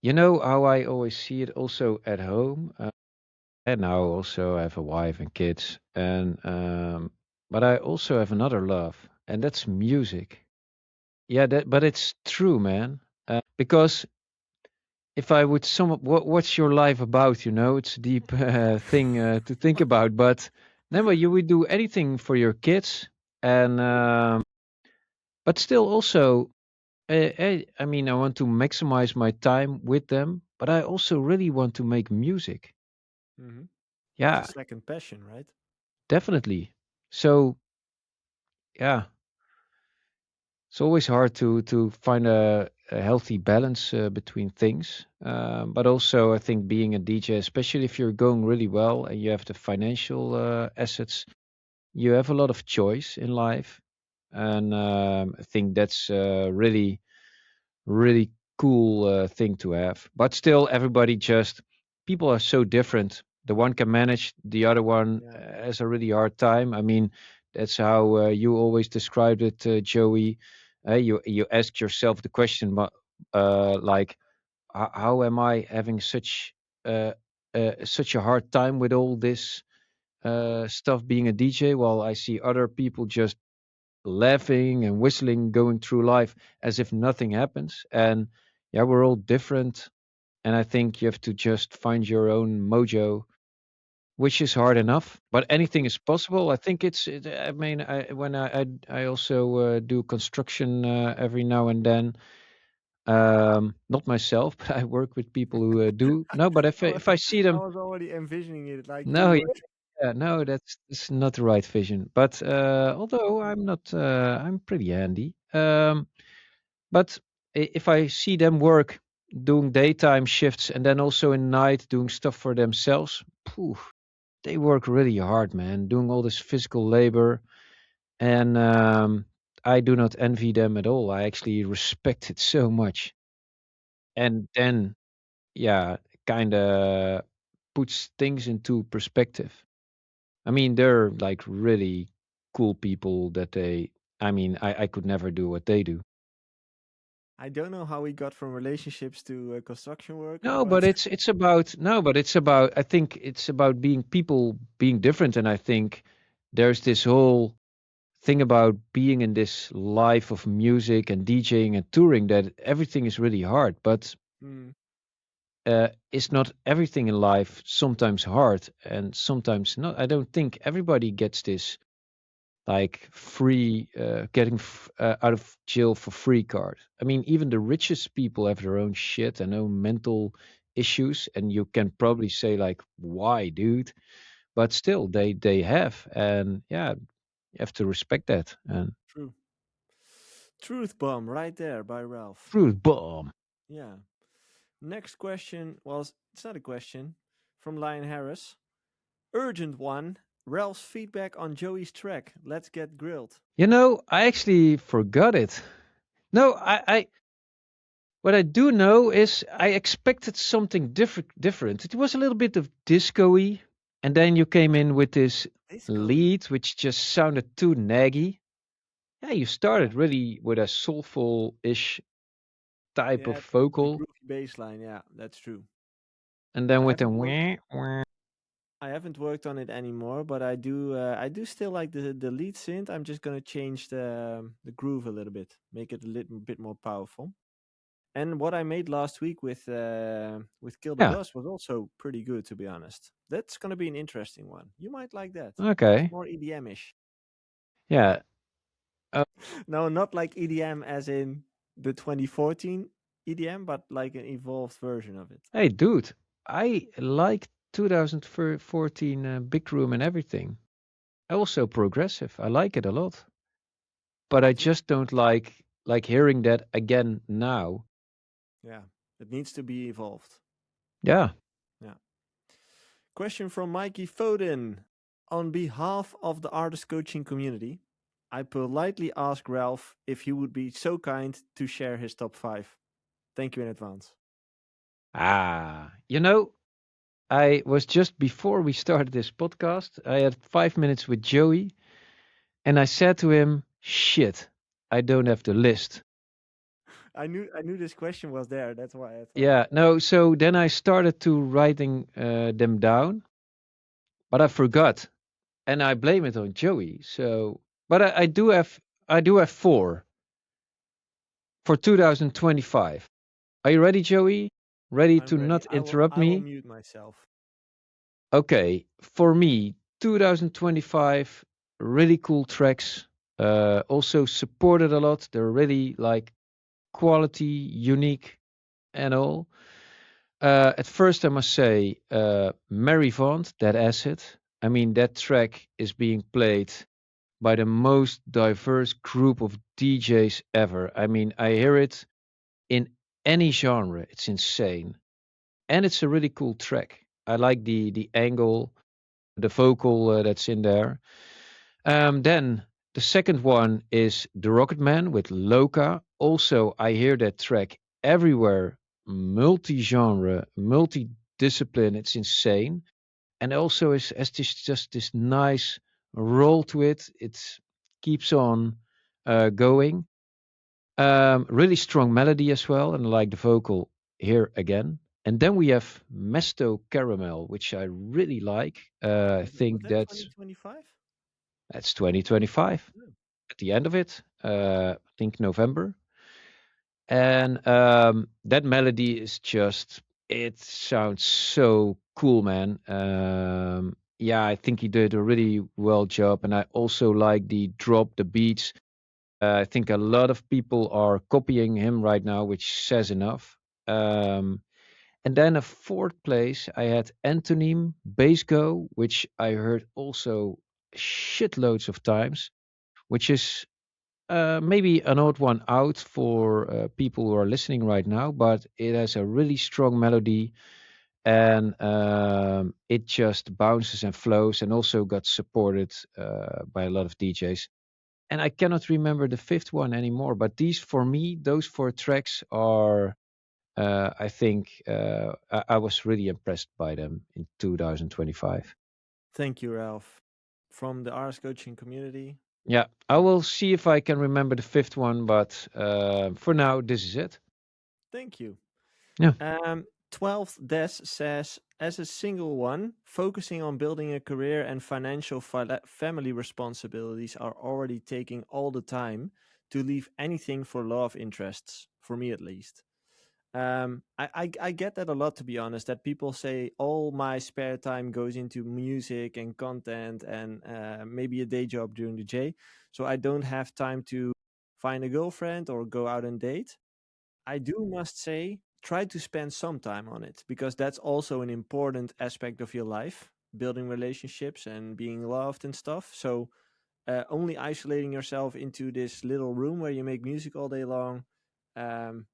You know how I always see it also at home? And now also I have a wife and kids, and but I also have another love, and that's music. Yeah, but it's true, man. Because if I would sum up what's your life about, it's a deep thing to think about. But never, you would do anything for your kids, and but still also, I mean, I want to maximize my time with them, but I also really want to make music. Hmm. It's a Yeah, second passion, right? definitely. So yeah, it's always hard to find a healthy balance between things. But also, I think being a DJ, especially if you're going really well and you have the financial assets, you have a lot of choice in life, and I think that's really really cool thing to have. But still, everybody just people are so different. The one can manage, the other one Yeah. has a really hard time. I mean, that's how you always described it, Joey. You ask yourself the question, but like, how am I having uh, such a hard time with all this stuff being a DJ, while I see other people just laughing and whistling, going through life as if nothing happens. And yeah, we're all different. And I think you have to just find your own mojo, which is hard enough. But anything is possible. I think I mean, I also do construction every now and then. Not myself, but I work with people who do. No, but I was if I see I them, was already envisioning it like you no, yeah, work. no, that's not the right vision. But although I'm not, I'm pretty handy. But if I see them work doing daytime shifts and then also in night doing stuff for themselves, phew, they work really hard, man, doing all this physical labor. And I do not envy them at all. I actually respect it so much. And then, yeah, kind of puts things into perspective. I mean, they're like really cool people that I mean, I could never do what they do. I don't know how we got from relationships to construction worker, No, but but it's about no, but it's about I think it's about being people being different, and I think there's this whole thing about being in this life of music and DJing and touring that everything is really hard, but mm, it's not everything in life sometimes hard and sometimes not. I don't think everybody gets this like free getting out of jail for free card. I mean, even the richest people have their own shit and own mental issues, and you can probably say like, "Why, dude?" But still, they have, and yeah, you have to respect that. And true. Truth bomb right there by Ralph. fruit bomb. Yeah. Next question. Well, it's not a question. From Lion Harris. Urgent one. Ralph's feedback on Joey's track. Let's get grilled. You know, I actually forgot it. No, I What I do know is I expected something different. It was a little bit of disco-y, and then you came in with this Disco-y. lead, which just sounded too naggy. Yeah, you Yeah. started really with a soulful-ish type of Yeah, the vocal, groovy bass line. Yeah, that's true. and then I with a haven't worked. wah, wah. I haven't worked on it anymore, but I do. I do still like the lead synth. I'm just gonna change the groove a little bit, make it a little bit more powerful. And what I made last week with Kill the Yeah, Boss was also pretty good, to be honest. That's gonna be an interesting one. You might like that. It's okay. more EDM-ish. Yeah. Uh, No, not like EDM as in the 2014 EDM, but like an evolved version of it. hey, dude, I like 2014 Big Room and everything. Also progressive. I like it a lot, but I It's just don't like hearing that again now. yeah, it needs to be evolved. Yeah. Yeah. Question from Mikey Foden. On behalf of the artist coaching community, I politely ask Ralph if he would be so kind to share his top five. Thank you in advance. You know, I was just before we started this podcast, I had 5 minutes with Joey, and I said to him, shit, I don't have the list. I knew this question was there. That's why I thought. Yeah, no, so then I started to writing them down, but I forgot, and I blame it on Joey. So, but I do have four for 2025. Are you ready, Joey? Ready I'm to ready. not I will. interrupt I will me? mute myself. Okay, for me, 2025, really cool tracks. Also supported a lot. They're really like quality, unique, and all. At first, I must say, Mary Vaughn, That Acid. I mean, that track is being played by the most diverse group of DJs ever. I mean, I hear it in any genre. It's insane. And it's a really cool track. I like the angle, the vocal that's in there. Then the second one is The Rocket Man with Loca. Also, I hear that track everywhere, multi-genre, multi-discipline. It's insane, and also has this just this nice roll to it. It keeps on going. Really strong melody as well, and I like the vocal here again. And then we have Mesto Caramel, which I really like. I Was think that that's 2025? 2025 No. at the end of it. I think November. And that melody is just, it sounds so cool, man. Yeah, I think he did a really well job. And I also like the drop, the beats. I think a lot of people are copying him right now, which says enough. Um, and then a fourth place, I had Antonym Bass Go, which I heard also shitloads of times, which is maybe an odd one out for people who are listening right now, but it has a really strong melody, and it just bounces and flows, and also got supported by a lot of DJs. And I cannot remember the fifth one anymore, but these, for me, those four tracks are, I think, I was really impressed by them in 2025. Thank you, Ralph. From the artist coaching community. Yeah, I will see if I can remember the fifth one, but for now, this is it. Thank you. Yeah. 12th Des says, as a single one, focusing on building a career and financial family responsibilities are already taking all the time to leave anything for love interests, for me at least. I get that a lot, to be honest, that people say all my spare time goes into music and content and maybe a day job during the day. So I don't have time to find a girlfriend or go out and date. I do must say, try to spend some time on it because that's also an important aspect of your life, building relationships and being loved and stuff. So only isolating yourself into this little room where you make music all day long. Um,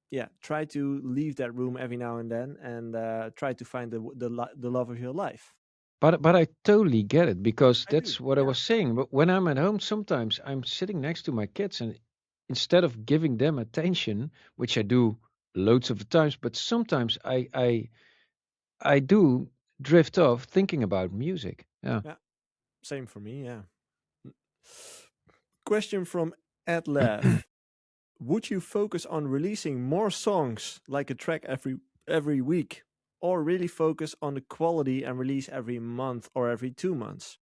yeah, try to leave that room every now and then and try to find the love of your life. But I totally get it because I do. that's what I Yeah. was saying. But when I'm at home, sometimes I'm sitting next to my kids, and instead of giving them attention, which I do loads of the times, but sometimes I do drift off thinking about music. Yeah. Yeah, same for me. Yeah. Question from Ed Lev. Would you focus on releasing more songs, like a track every week, or really focus on the quality and release every month or every 2 months?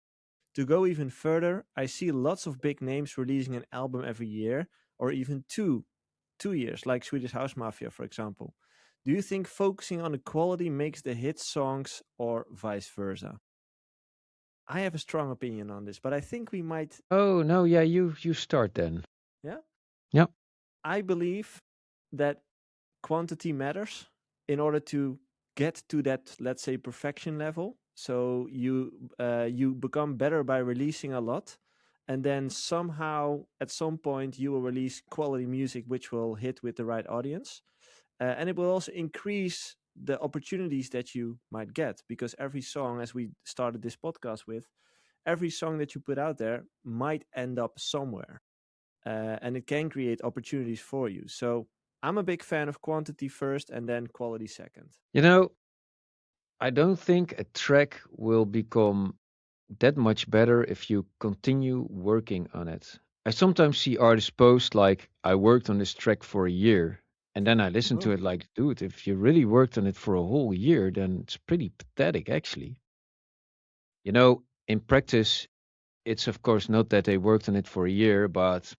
To go even further, I see lots of big names releasing an album every year or even two years, like Swedish House Mafia, for example. Do you think focusing on the quality makes the hit songs or vice versa? I have a strong opinion on this, but I think we might. Oh no, yeah, you start then. Yeah, Yeah. I believe that quantity matters in order to get to that, let's say, perfection level. So you become better by releasing a lot, and then somehow at some point you will release quality music which will hit with the right audience, and it will also increase the opportunities that you might get, because every song, as we started this podcast with, every song that you put out there might end up somewhere, and it can create opportunities for you. So I'm a big fan of quantity first and then quality second. You know, I don't think a track will become that much better if you continue working on it. I sometimes see artists post like, I worked on this track for a year. And then I listen to Boom. it like, dude, if you really worked on it for a whole year, then it's pretty pathetic, actually. In practice, it's of course not that they worked on it for a year, but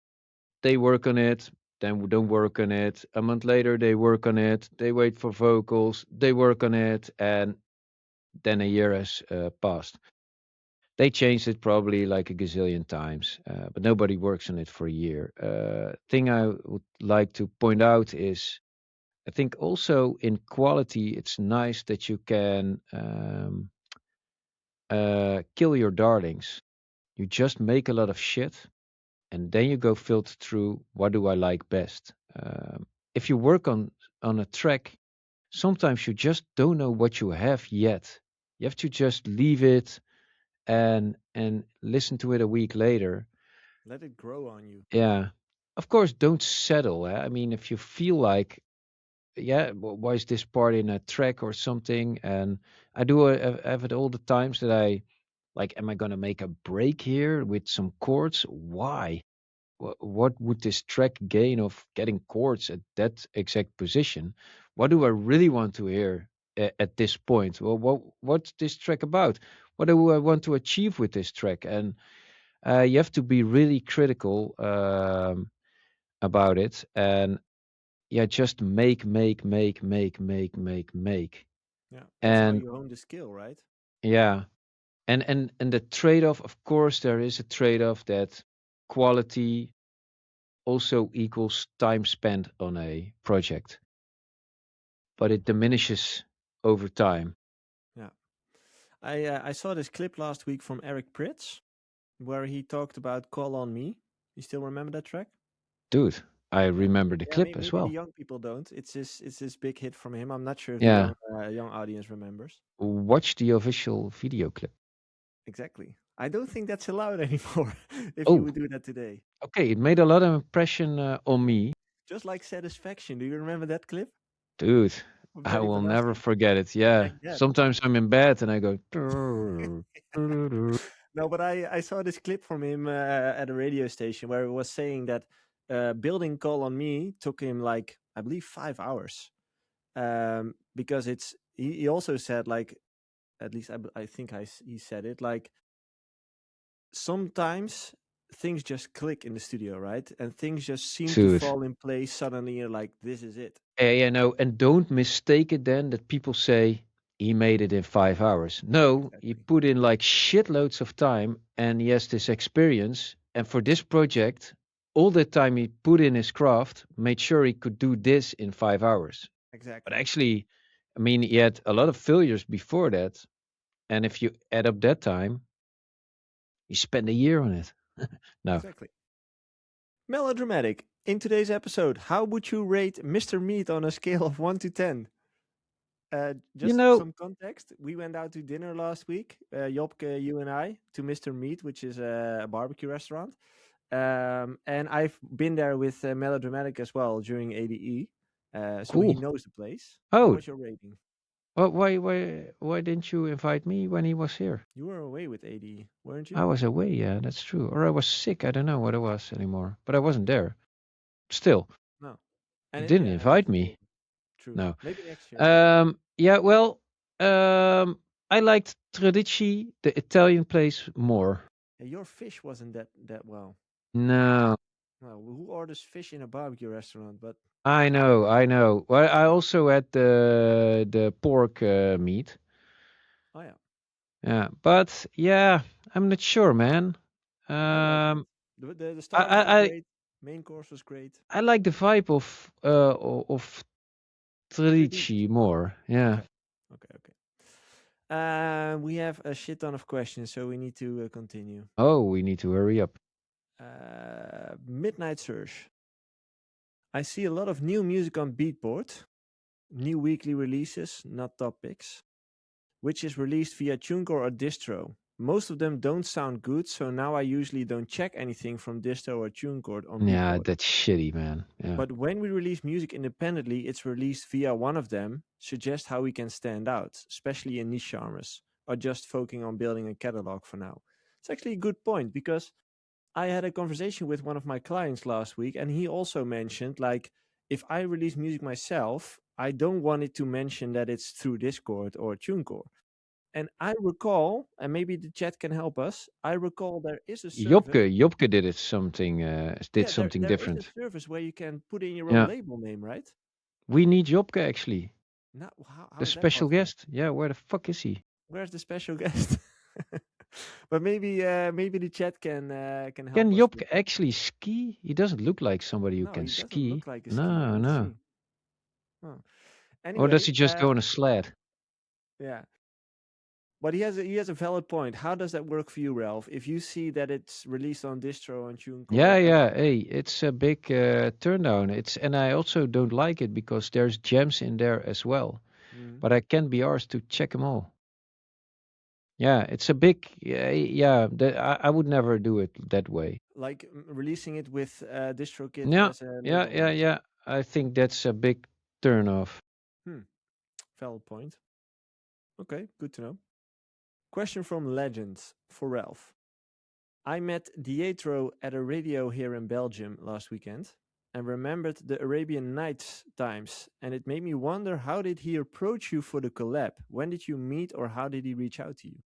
they work on it, then we don't work on it. A month later, they work on it, they wait for vocals, they work on it, and then a year has passed. They changed it probably like a gazillion times, but nobody works on it for a year. Thing I would like to point out is I think also in quality, it's nice that you can kill your darlings. You just make a lot of shit and then you go filter through what do I like best. If you work on a track, sometimes you just don't know what you have yet. You have to just leave it and listen to it a week later. Let it grow on you. Yeah. Of course, don't settle. I mean, if you feel like, yeah, why is this part in a track or something? And I do have it all the times that I like, am I going to make a break here with some chords? Why? What would this track gain of getting chords at that exact position? What do I really want to hear at this point? Well, what's this track about? What do I want to achieve with this track? And you have to be really critical about it, and yeah, just make, Yeah, that's how and you hone the skill, right? yeah, and the trade-off, of course, there is a trade-off that quality also equals time spent on a project, but it diminishes over time. Yeah, I saw this clip last week from Eric Prydz where he talked about "Call on Me." You still remember that track? Dude, I Yeah, remember the yeah. clip as Maybe the well. young people don't. It's this big hit from him. I'm not sure if the Yeah, young audience remembers. watch the official video clip. Exactly. I don't think that's allowed anymore if you Oh, would do that today. okay, it made a lot of impression on me. Just like Satisfaction. Do you remember that clip Dude, from I Teddy will never Penasco? forget it. It's Yeah. like that. Sometimes I'm in bed and I go. No, but I saw this clip from him at a radio station where he was saying that building Call on Me took him like, I believe, 5 hours. Because he also said, like, at least I think he said it, like, sometimes things just click in the studio, right? And things just seem to Dude. fall in place suddenly. You're like, this is it. Yeah, no, and don't mistake it then that people say he made it in 5 hours. No, he Exactly. put in like shitloads of time and he has this experience. And for this project, all the time he put in his craft, made sure he could do this in 5 hours. But Exactly. actually, I mean, he had a lot of failures before that. And if you add up that time, he spent a year on it. No, Exactly. Melodramatic. In today's episode, how would you rate Mr. Meat on a scale of 1 to 10? you Just know, some context. We went out to dinner last week, Jopke, you and I, to Mr. Meat, which is a barbecue restaurant. And I've been there with Melodramatic as well during ADE. So he Cool. knows the place. What Oh, was your rating? well, why didn't you invite me when he was here? You were away with AD, weren't I you? was away, yeah, that's true. Or I was sick. I don't know what it was anymore. But I wasn't there. Still, No. you And didn't yeah, that's invite me. true. True. No. Maybe next year then. Yeah, well, I liked Tradici, the Italian place, more. Yeah, your fish wasn't that well. No, Well, who orders fish in a barbecue restaurant? But I know, I know. Well, I also had the pork meat. oh yeah, Yeah, but yeah, I'm not sure, man. I liked it. Um, The I starters were I I, great. Main course was great. I like the vibe of Tradition. Tradici more. Yeah. Okay. Okay. Okay. We have a shit ton of questions, so we need to continue. Oh, we need to hurry up. Midnight Surge. I see a lot of new music on Beatport. New weekly releases, not top picks, which is released via TuneCore or Distro. Most of them don't sound good, so now I usually don't check anything from Distro or TuneCore on Yeah, Beatport. that's shitty, man. Yeah. But when we release music independently, it's released via one of them. Suggest how we can stand out, especially in niche genres, or just focusing on building a catalog for now. It's actually a good point because I had a conversation with one of my clients last week, and he also mentioned like if I release music myself, I don't want it to mention that it's through Discord or TuneCore. And I recall, and maybe the chat can help us. I recall there is a service. Jobke did Yeah, something there is a different. service where you can put in your own Yeah, label name, right? we need Jobke actually. Now, how The is that special possible? guest. Yeah, where the fuck is he? Where's the special guest? But maybe the chat can Can help us with. Jobke actually ski? He doesn't look like somebody who No, can he doesn't ski. look like a skier. No, Let's no. see. Oh. Or does Anyway, he just go on a sled? yeah. But he has a valid point. How does that work for you, Ralph? If you see that it's released on distro on Yeah, TuneCore, yeah. Hey, it's a big turn down. And I also don't like it because there's gems in there as well. Mhm. But I can't be arsed to check them all. Yeah, it's a big. Yeah. I would never do it that way. Like releasing it with DistroKid Yeah, as a yeah, label yeah, name. yeah. I think that's a big turn off. Hmm, valid point. Okay, good to know. Question from Legends for Ralph. I met Dietro at a radio here in Belgium last weekend and remembered the Arabian Nights times, and it made me wonder how did he approach you for the collab? When did you meet or how did he reach out to you?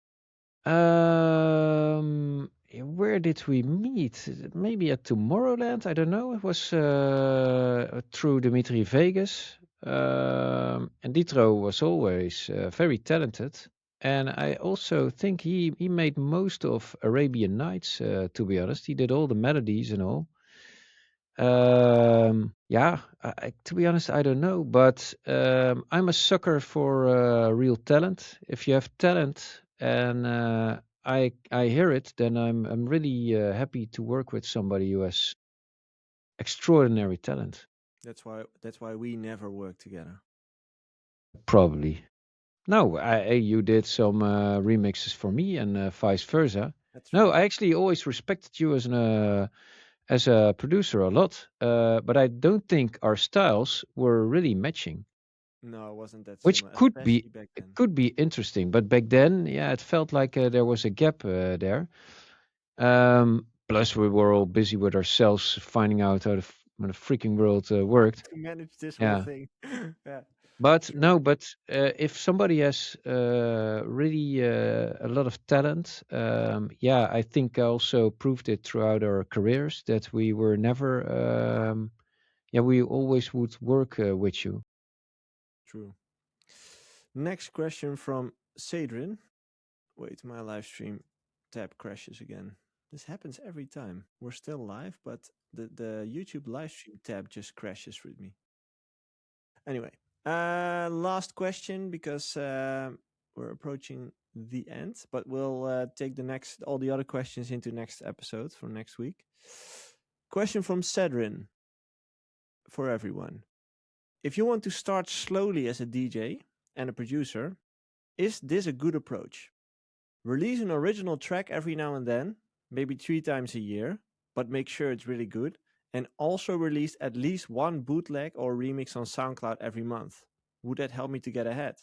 Where did we meet? Maybe at Tomorrowland? I don't know. It was through Dimitri Vegas. And Ditro was always very talented. And I also think he made most of Arabian Nights, to be honest. He did all the melodies and all. Yeah, to be honest, I don't know, but I'm a sucker for real talent. If you have talent and I hear it, then I'm really happy to work with somebody who has extraordinary talent. That's why we never work together. Probably. No, you did some remixes for me and vice versa. That's No, true. I actually always respected you as a producer a lot, but I don't think our styles were really matching, No, it wasn't that which similar, could be especially back it then. could be interesting. But back then, yeah, it felt like there was a gap there. Plus, we were all busy with ourselves, finding out how the freaking world worked. To manage this whole Yeah. thing. Yeah, But true. no, but if somebody has really a lot of talent, yeah, I think I also proved it throughout our careers that we were never, yeah, we always would work with you. True. Next question from Sadrin. Wait, my live stream tab crashes again. This happens every time. We're still live, but the YouTube live stream tab just crashes with me. Anyway, last question because we're approaching the end, but we'll take all the other questions into next episode for next week. Question from Cedrin for everyone. If you want to start slowly as a DJ and a producer, is this a good approach? Release an original track every now and then, maybe 3 times a year, but make sure it's really good, and also release at least one bootleg or remix on SoundCloud every month. Would that help me to get ahead?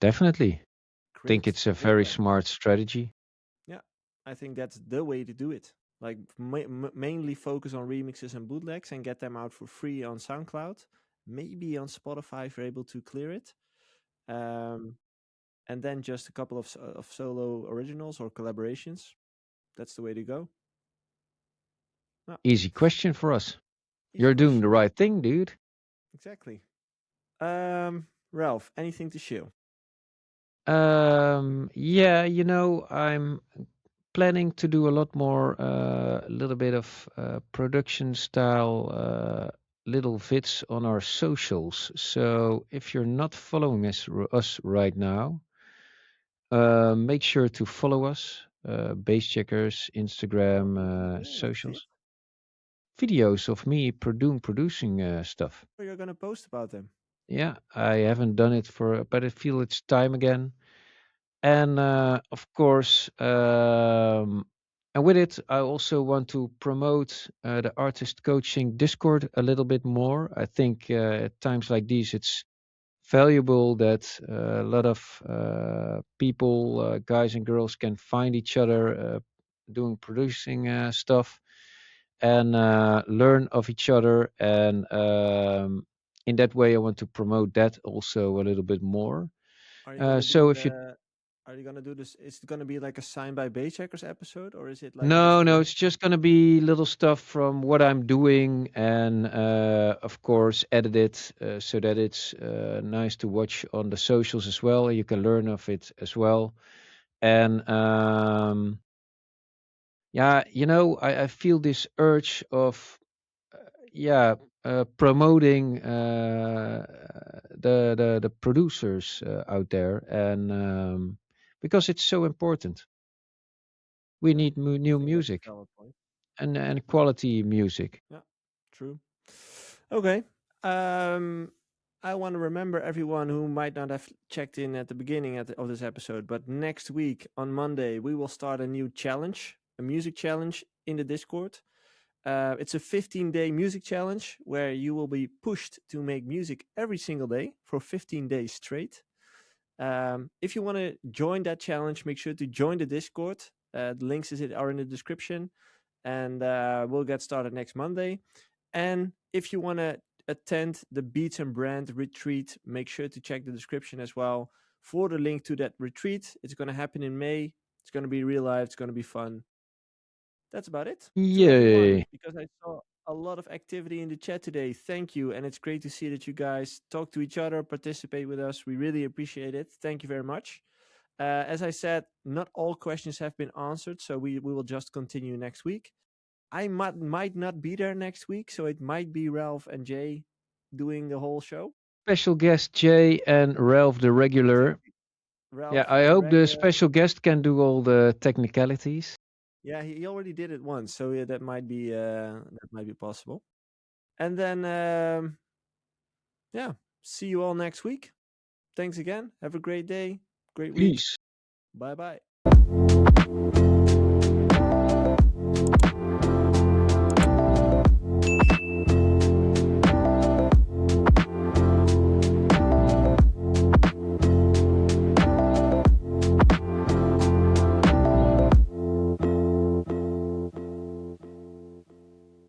Definitely. Think Great, it's a great very then. smart strategy. Yeah, I think that's the way to do it. Like mainly focus on remixes and bootlegs and get them out for free on SoundCloud. Maybe on Spotify if you're able to clear it. Um, and then just a couple of solo originals or collaborations. That's the way to go. Yeah, Easy question for us. easy You're doing the question. right thing, dude. Exactly. Ralph, anything to share? Yeah, I'm planning to do a lot more, a little bit of production style, little vids on our socials. So if you're not following us right now, make sure to follow us, Base Checkers, What Instagram, will we be doing? A fit? socials, videos of me producing stuff. Or you're gonna post about them? Yeah, I haven't done it but I feel it's time again. And of course, and with it, I also want to promote the artist coaching Discord a little bit more. I think at times like these, it's valuable that a lot of people, guys and girls, can find each other doing producing stuff and learn of each other. And in that way, I want to promote that also a little bit more. Are you gonna do So if you the? Are you gonna do this? Is it gonna be like a Sign by Baycheckers episode, or is it like just No, no, little? it's just gonna be little stuff from what I'm doing, and of course, edit it so that it's nice to watch on the socials as well. You can learn of it as well, and yeah, I feel this urge of yeah, promoting the producers out there, and because it's so important, we Yeah, need I new think that's a music valid point. and quality music. Yeah, true. Okay. Um, I want to remember everyone who might not have checked in at the beginning of this episode, but next week on Monday we will start a new challenge, a music challenge in the Discord. It's a 15-day music challenge where you will be pushed to make music every single day for 15 days straight. If you want to join that challenge, make sure to join the Discord. The links are in the description, and we'll get started next Monday. And if you want to attend the Beats and Brand retreat, make sure to check the description as well for the link to that retreat. It's going to happen in May. It's going to be real life. It's going to be fun. That's about it to everyone, Yay. because I saw a lot of activity in the chat today. Thank you. And it's great to see that you guys talk to each other, participate with us. We really appreciate it. Thank you very much. As I said, not all questions have been answered, so we will just continue next week. I might not be there next week, so it might be Ralph and Jay doing the whole show. Special guest Jay and Ralph the regular. Exactly. Yeah, Ralph I the hope the regular. special guest can do all the technicalities. Yeah, he already did it once, so yeah, that might be possible. And then yeah, see you all next week. Thanks again. Have a great day, great week. Peace. Bye bye.